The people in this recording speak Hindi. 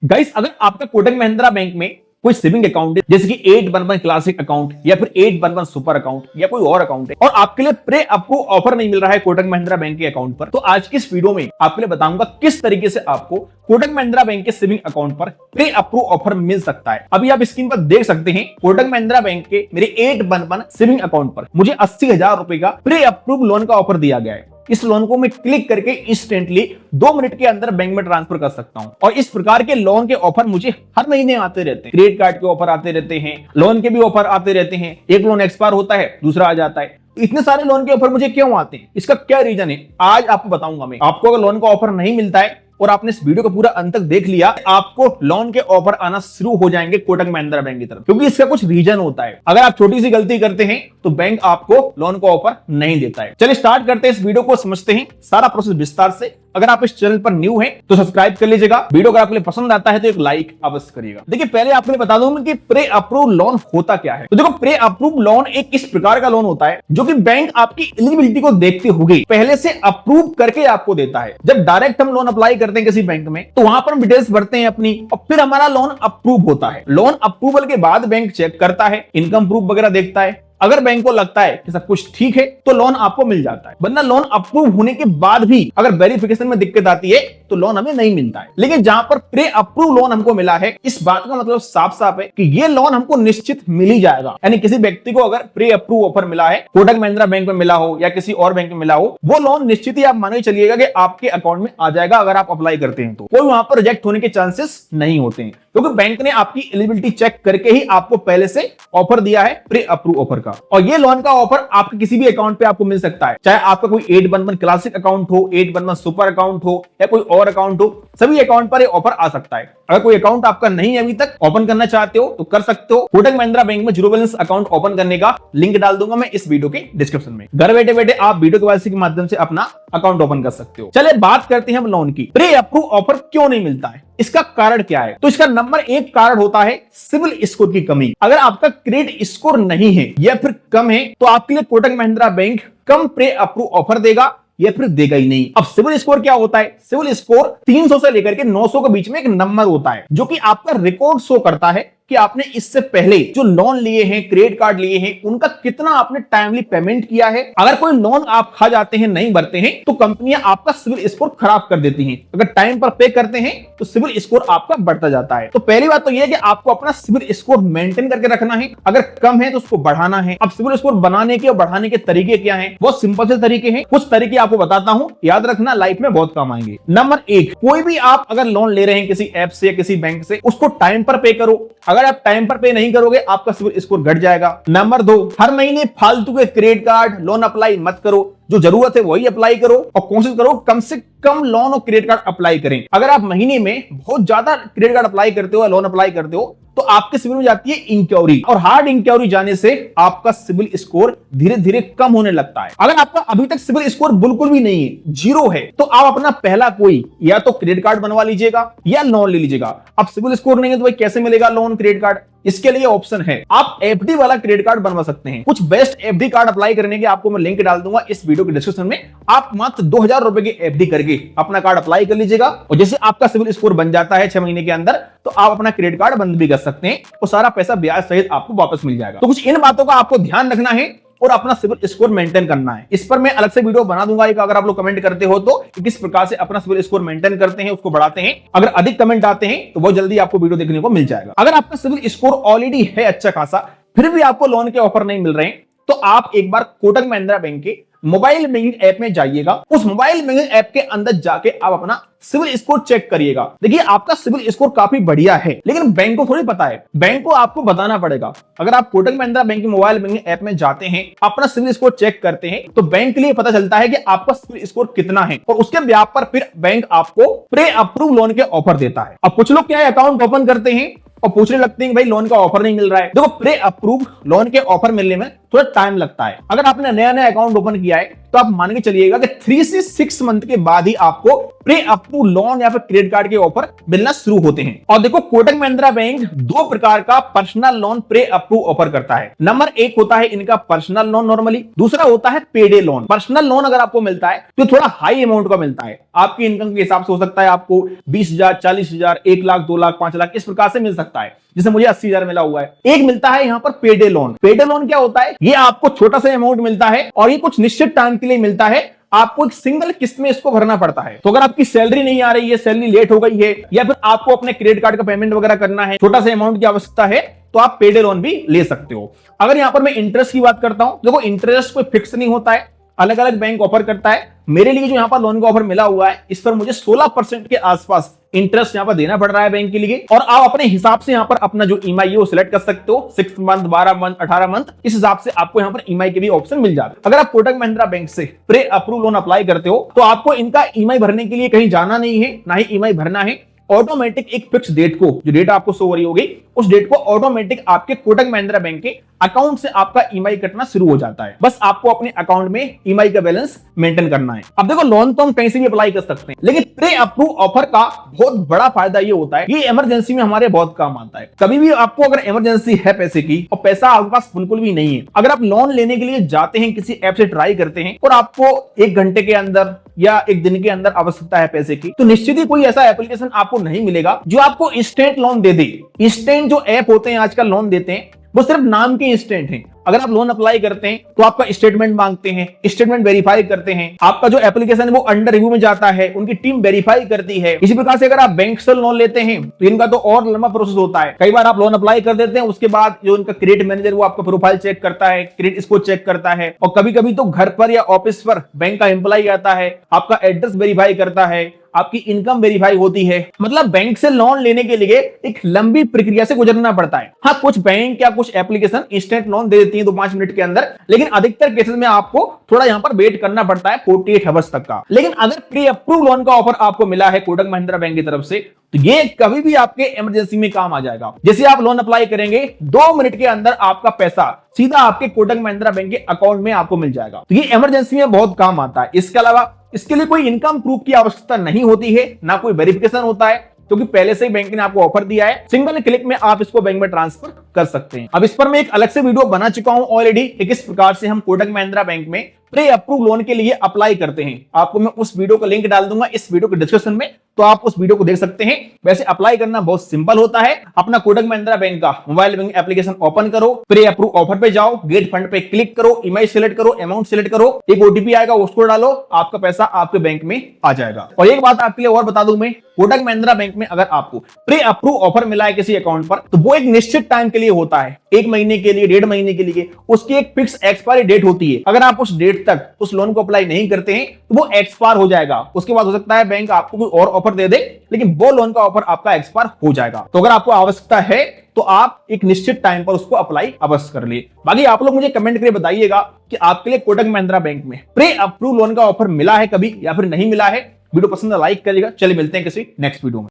गाइस, अगर आपका कोटक महिंद्रा बैंक में कोई सेविंग अकाउंट है, जैसे कि 811 क्लासिक अकाउंट या फिर 811 सुपर अकाउंट या कोई और अकाउंट है, और आपके लिए प्रे अप्रूव ऑफर नहीं मिल रहा है कोटक महिंद्रा बैंक के अकाउंट पर, तो आज की इस वीडियो में आपके लिए बताऊंगा किस तरीके से आपको कोटक महिंद्रा बैंक के सेविंग अकाउंट पर प्रे अप्रूव ऑफर मिल सकता है। अभी आप स्क्रीन पर देख सकते हैं, कोटक महिंद्रा बैंक के मेरे 811 सेविंग अकाउंट पर मुझे 80,000 रुपए का प्रे अप्रूव लोन का ऑफर दिया गया है। इस लोन को मैं क्लिक करके इंस्टेंटली 2 मिनट के अंदर बैंक में ट्रांसफर कर सकता हूं, और इस प्रकार के लोन के ऑफर मुझे हर महीने आते रहते हैं। क्रेडिट कार्ड के ऑफर आते रहते हैं, लोन के भी ऑफर आते रहते हैं। एक लोन एक्सपायर होता है, दूसरा आ जाता है। इतने सारे लोन के ऑफर मुझे क्यों आते हैं, इसका क्या रीजन है, आज आपको बताऊंगा मैं। आपको अगर लोन का ऑफर नहीं मिलता है और आपने इस वीडियो को पूरा अंत तक देख लिया, आपको लोन के ऑफर आना शुरू हो जाएंगे कोटक महिंद्रा बैंक की तरफ, क्योंकि इसका कुछ रीजन होता है। अगर आप छोटी सी गलती करते हैं तो बैंक आपको लोन का ऑफर नहीं देता है। चलिए स्टार्ट करते हैं, इस वीडियो को समझते हैं सारा प्रोसेस विस्तार से। अगर आप इस चैनल पर न्यू हैं तो सब्सक्राइब कर लीजिएगा। वीडियो अगर आपको लिए पसंद आता है तो एक लाइक अवश्य करिएगा। देखिए, पहले आपको बता दूं कि प्रे अप्रूव लोन होता क्या है। तो देखो, प्रे अप्रूव लोन एक इस प्रकार का लोन होता है जो कि बैंक आपकी एलिजिबिलिटी को देखते हुए पहले से अप्रूव करके आपको देता है। जब डायरेक्ट हम लोन अप्लाई करते हैं किसी बैंक में, तो वहां पर हम डिटेल्स भरते हैं अपनी, और फिर हमारा लोन अप्रूव होता है। लोन अप्रूवल के बाद बैंक चेक करता है, इनकम प्रूफ वगैरह देखता है। अगर बैंक को लगता है कि सब कुछ ठीक है तो लोन आपको मिल जाता है, वरना लोन अप्रूव होने के बाद भी अगर वेरिफिकेशन में दिक्कत आती है तो लोन हमें नहीं मिलता है। लेकिन जहां पर प्रे अप्रूव लोन हमको मिला है, इस बात का मतलब साफ साफ है कि ये लोन हमको निश्चित मिल ही जाएगा। यानी किसी व्यक्ति को अगर प्रे अप्रूव ऑफर मिला है, कोटक महिंद्रा बैंक में मिला हो या किसी और बैंक में मिला हो, वो लोन निश्चित ही आप मान के चलिएगा कि आपके अकाउंट में आ जाएगा। अगर आप अप्लाई करते हैं तो कोई वहां पर रिजेक्ट होने के चांसेस नहीं होते हैं, क्योंकि बैंक ने आपकी एलिजिबिलिटी चेक करके ही आपको पहले से ऑफर दिया है प्री अप्रूव ऑफर का। और ये लोन का ऑफर आपके किसी भी अकाउंट पे आपको मिल सकता है, चाहे आपका कोई 811 क्लासिक अकाउंट हो, 811 सुपर अकाउंट हो या कोई और अकाउंट हो, सभी अकाउंट पर ये ऑफर आ सकता है। अगर कोई अकाउंट आपका नहीं है अभी तक, ओपन करना चाहते हो तो कर सकते हो। कोटक महिंद्रा बैंक में जीरो बैलेंस अकाउंट ओपन करने का लिंक डाल दूंगा मैं इस वीडियो के डिस्क्रिप्शन में। घर बैठे बैठे आप वीडियो केवाईसी के माध्यम से अपना अकाउंट ओपन कर सकते हो। चलिए बात करते हैं हम लोन की। प्री अप्रूव ऑफर क्यों नहीं मिलता है, इसका कारण क्या है? तो इसका नंबर 1 कारण होता है सिविल स्कोर की कमी। अगर आपका क्रेडिट स्कोर नहीं है या फिर कम है, तो आपके लिए कोटक महिंद्रा बैंक कम प्री अप्रूव ऑफर देगा या फिर देगा ही नहीं। अब सिविल स्कोर क्या होता है? सिविल स्कोर 300 से लेकर के 900 के बीच में एक नंबर होता है, जो कि आपका रिकॉर्ड शो करता है कि आपने इससे पहले जो लोन लिए हैं, क्रेडिट कार्ड लिए हैं, उनका कितना आपने टाइमली पेमेंट किया है। अगर कोई लोन आप खा जाते हैं, नहीं भरते हैं, तो कंपनियां आपका सिविल स्कोर खराब कर देती हैं। अगर टाइम पर पे करते हैं तो सिविल स्कोर आपका बढ़ता जाता है। तो पहली बात तो यह है कि आपको अपना सिविल स्कोर मेंटेन करके रखना है। अगर कम है तो उसको बढ़ाना है। अब सिविल स्कोर बनाने के और बढ़ाने के तरीके क्या हैं? बहुत सिंपल से तरीके हैं, कुछ तरीके आपको बताता हूं, याद रखना, लाइफ में बहुत काम आएंगे। नंबर 1, कोई भी आप अगर लोन ले रहे हैं किसी ऐप से या किसी बैंक से, उसको टाइम पर पे करो। अगर आप टाइम पर पे नहीं करोगे, आपका सिविल स्कोर घट जाएगा। नंबर 2, हर महीने फालतू के क्रेडिट कार्ड, लोन अप्लाई मत करो। जो जरूरत है वही अप्लाई करो, और कोशिश करो कम से कम लोन और क्रेडिट कार्ड अप्लाई करें। अगर आप महीने में बहुत ज्यादा क्रेडिट कार्ड अप्लाई करते हो, लोन अप्लाई करते हो, तो आपके सिविल में जाती है इंक्वायरी, और हार्ड इंक्वायरी जाने से आपका सिविल स्कोर धीरे धीरे कम होने लगता है। अगर आपका अभी तक सिविल स्कोर बिल्कुल भी नहीं है, 0 है, तो आप अपना पहला कोई या तो क्रेडिट कार्ड बनवा लीजिएगा या लोन ले लीजिएगा। अब सिविल स्कोर नहीं है तो भाई कैसे मिलेगा लोन, क्रेडिट कार्ड? इसके लिए ऑप्शन है, आप एफडी वाला क्रेडिट कार्ड बनवा सकते हैं। कुछ बेस्ट एफडी कार्ड अप्लाई करने के आपको मैं लिंक डाल दूंगा इस वीडियो के डिस्क्रिप्शन में। आप मात्र 2000 रुपए की एफडी करके अपना कार्ड अप्लाई कर लीजिएगा, और जैसे आपका सिविल स्कोर बन जाता है 6 महीने के अंदर, तो आप अपना क्रेडिट कार्ड बंद भी कर सकते हैं, और सारा पैसा ब्याज सहित आपको वापस मिल जाएगा। तो कुछ इन बातों का आपको ध्यान रखना है और अपना सिविल स्कोर मेंटेन करना है। इस पर मैं अलग से वीडियो बना दूंगा एक, अगर आप लोग कमेंट करते हो तो, किस प्रकार से अपना सिविल स्कोर मेंटेन करते हैं, उसको बढ़ाते हैं। अगर अधिक कमेंट आते हैं तो बहुत जल्दी आपको वीडियो देखने को मिल जाएगा। अगर आपका सिविल स्कोर ऑलरेडी है अच्छा खासा, फिर भी आपको लोन के ऑफर नहीं मिल रहे हैं, तो आप एक बार कोटक महिंद्रा बैंक के मोबाइल बैंकिंग ऐप में जाइएगा। उस मोबाइल बैंकिंग ऐप के अंदर जाके आप अपना सिविल स्कोर चेक करिएगा। देखिए, आपका सिविल स्कोर काफी बढ़िया है, लेकिन बैंक को थोड़ी पता है, बैंक को आपको बताना पड़ेगा। अगर आप कोटक महिंद्रा बैंक के मोबाइल बैंकिंग ऐप में जाते हैं, अपना सिविल स्कोर चेक करते हैं, तो बैंक के लिए पता चलता है कि आपका सिविल स्कोर कितना है, और उसके ब्याज पर फिर बैंक आपको प्री अप्रूव लोन के ऑफर देता है। अब कुछ लोग क्या है, अकाउंट ओपन करते हैं और पूछने लगते हैं कि भाई लोन का ऑफर नहीं मिल रहा है। देखो, प्री अप्रूव लोन के ऑफर मिलने में थोड़ा टाइम लगता है। अगर आपने नया नया अकाउंट ओपन किया है तो आप मान के चलिएगा कि 3 से 6 मंथ के बाद ही आपको प्री अप्रूव लोन या फिर क्रेडिट कार्ड के ऑफर मिलना शुरू होते हैं। और देखो, कोटक महिंद्रा बैंक 2 प्रकार का personal loan pre approve offer करता है। नंबर 1 होता है इनका पर्सनल लोन नॉर्मली, दूसरा होता है पेडे लोन। पर्सनल लोन अगर आपको मिलता है तो थोड़ा हाई अमाउंट का मिलता है, आपकी इनकम के हिसाब से हो सकता है आपको 20,000, 40,000, 1 लाख, 2 लाख, 5 लाख इस प्रकार से मिल सकता है, जैसे मुझे 80,000 मिला हुआ है। एक मिलता है यहाँ पर पेडे लोन। पेडे लोन क्या होता है? ये आपको छोटा सा अमाउंट मिलता है और ये कुछ निश्चित टाइम के लिए मिलता है, आपको एक सिंगल किस्त में इसको भरना पड़ता है। तो अगर आपकी सैलरी नहीं आ रही है, सैलरी लेट हो गई है, या फिर आपको अपने क्रेडिट कार्ड का पेमेंट वगैरह करना है, छोटा सा अमाउंट की आवश्यकता है, तो आप पेडे लोन भी ले सकते हो। अगर यहां पर मैं इंटरेस्ट की बात करता हूं, देखो इंटरेस्ट कोई फिक्स नहीं होता है, अलग अलग बैंक ऑफर करता है। मेरे लिए जो यहां पर लोन का ऑफर मिला हुआ है, इस पर मुझे 16% के आसपास इंटरेस्ट यहां पर देना पड़ रहा है बैंक के लिए। और आप अपने हिसाब से यहां पर अपना जो ईएमआई है वो सिलेक्ट कर सकते हो, 6 मंथ, 12 मंथ, 18 मंथ, इस हिसाब से आपको यहां पर ईएमआई के भी ऑप्शन मिल जाते हैं। अगर आप कोटक महिंद्रा बैंक से प्री अप्रूव लोन अप्लाई करते हो तो आपको इनका ईएमआई भरने के लिए कहीं जाना नहीं है, ना ही ईएमआई भरना है। ऑटोमेटिक एक फिक्स डेट को, जो डेट आपको शो हो रही होगी, उस डेट को ऑटोमेटिक आपके कोटक महिंद्रा बैंक के अकाउंट से आपका ईएमआई कटना शुरू हो जाता है। बस आपको अपने अकाउंट में ईएमआई का बैलेंस मेंटेन करना है। अब देखो, लोन तो हम कहीं से भी अप्लाई कर सकते हैं, लेकिन प्री अप्रूव ऑफर का बहुत बड़ा फायदा ये होता है, ये इमरजेंसी में हमारे बहुत काम आता है। कभी भी आपको अगर इमरजेंसी है पैसे की और पैसा आपके पास बिल्कुल भी नहीं है, अगर आप लोन लेने के लिए जाते हैं, किसी ऐप से ट्राई करते हैं और आपको 1 घंटे के अंदर या 1 दिन के अंदर आवश्यकता है पैसे की, तो निश्चित ही कोई ऐसा एप्लीकेशन आपको नहीं मिलेगा जो आपको इंस्टेंट लोन दे दे। इंस्टेंट जो ऐप होते हैं आजकल लोन देते हैं, वो सिर्फ नाम के इंस्टेंट हैं। अगर आप लोन अप्लाई करते हैं तो आपका स्टेटमेंट मांगते हैं, स्टेटमेंट वेरीफाई करते हैं, आपका जो एप्लीकेशन है वो अंडर रिव्यू में जाता है, उनकी टीम वेरीफाई करती है। इसी प्रकार से अगर आप बैंक से लोन लेते हैं तो इनका तो और लंबा प्रोसेस होता है। कई बार आप लोन अप्लाई कर देते हैं, उसके बाद जो इनका क्रेडिट मैनेजर वो आपका प्रोफाइल चेक करता है, क्रेडिट स्कोर चेक करता है, और कभी कभी तो घर पर या ऑफिस पर बैंक का एम्प्लॉय आता है, आपका एड्रेस वेरीफाई करता है, आपकी इनकम वेरीफाई होती है। मतलब बैंक से लोन लेने के लिए एक लंबी प्रक्रिया से गुजरना पड़ता है। हाँ, कुछ बैंक या कुछ एप्लीकेशन इंस्टेंट लोन दे देती हैं 2-5 मिनट के अंदर, लेकिन अधिकतर केसेस में आपको थोड़ा यहां पर वेट करना पड़ता है 48 आवर्स तक का। लेकिन अगर प्री अप्रूव लोन का ऑफर आपको मिला है कोटक महिंद्रा बैंक की तरफ से, तो ये कभी भी आपके इमरजेंसी में काम आ जाएगा। जैसे आप लोन अप्लाई करेंगे, 2 मिनट के अंदर आपका पैसा सीधा आपके कोटक महिंद्रा बैंक के अकाउंट में आपको मिल जाएगा। तो ये इमरजेंसी में बहुत काम आता है। इसके अलावा इसके लिए कोई इनकम प्रूफ की आवश्यकता नहीं होती है, ना कोई वेरिफिकेशन होता है, क्योंकि पहले से ही बैंक ने आपको ऑफर दिया है। सिंगल क्लिक में आप इसको बैंक में ट्रांसफर कर सकते हैं। अब इस पर मैं एक अलग से वीडियो बना चुका हूं ऑलरेडी, किस प्रकार से हम कोटक महिंद्रा बैंक में प्री अप्रूव लोन के लिए अप्लाई करते हैं। आपको मैं उस वीडियो का लिंक डाल दूंगा इस वीडियो के डिस्क्रिप्शन में, तो आप उस वीडियो को देख सकते हैं। वैसे अप्लाई करना बहुत सिंपल होता है। अपना कोटक महिंद्रा बैंक का मोबाइल बैंक एप्लीकेशन ओपन करो, प्री अप्रूव ऑफर पे जाओ, गेट फंड पे क्लिक करो, ईएमआई सिलेक्ट करो, अमाउंट सिलेक्ट करो, एक ओटीपी आएगा उसको डालो, आपका पैसा आपके बैंक में आ जाएगा। और एक बात आपके लिए और बता दूं मैं, कोटक महिंद्रा बैंक में अगर आपको प्री अप्रूव ऑफर मिला है किसी अकाउंट पर, तो वो एक निश्चित टाइम के लिए होता है, 1 महीने के लिए, 1.5 महीने के लिए। उसकी एक फिक्स एक्सपायरी डेट होती है। अगर आप उस डेट तक उस लोन को अप्लाई नहीं करते हैं तो वो एक्सपायर हो जाएगा। उसके बाद हो सकता है बैंक आपको कोई और ऑफर दे दे, लेकिन वो लोन का ऑफर आपका एक्सपायर हो जाएगा। तो अगर आपको आवश्यकता है तो आप एक निश्चित टाइम पर उसको अप्लाई अवश्य कर ले। बाकी आप लोग मुझे कमेंट करके बताइएगा कि आपके लिए कोटक महिंद्रा बैंक में प्री अप्रूव लोन का ऑफर मिला है कभी या फिर नहीं मिला है। वीडियो पसंद है लाइक करिएगा। चलिए मिलते हैं किसी नेक्स्ट वीडियो में।